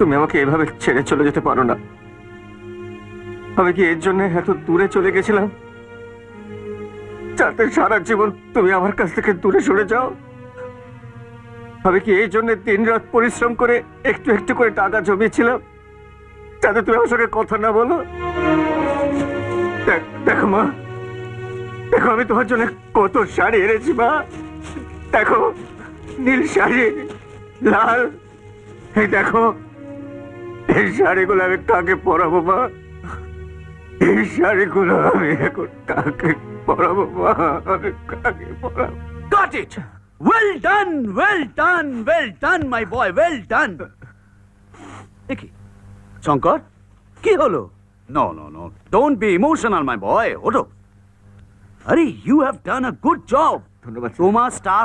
তুমি আমাকে এভাবে ছেড়ে চলে যেতে পারো না। আমি কি এর জন্য এত দূরে চলে গেছিলাম যাতে সারা জীবন তুমি আমার কাছ থেকে দূরে সরে যাও? আমি কি এই জন্য দিন রাত পরিশ্রম করে একটু একটু করে টাকা জমিয়েছিলাম যাতে তুমি আমার সঙ্গে কথা না বলো? দেখো মা, দেখো আমি তোমার জন্য কত শাড়ি এনেছি মা। দেখো, নীল শাড়ি, লাল। এই দেখো, এই শাড়িগুলো আমি কাকে পরাবো মা? এই শাড়িগুলো আমি এখন কাকে পরাবো মা? আমি কাকে পরাবো? Got it! Well done, well done, well done, my boy, well done. দেখি শঙ্কর, কি হলো? No, no, no. Don't be emotional, my boy. ওঠো। আরে, you have done a good job. ধন্যবাদ। তোমার স্টার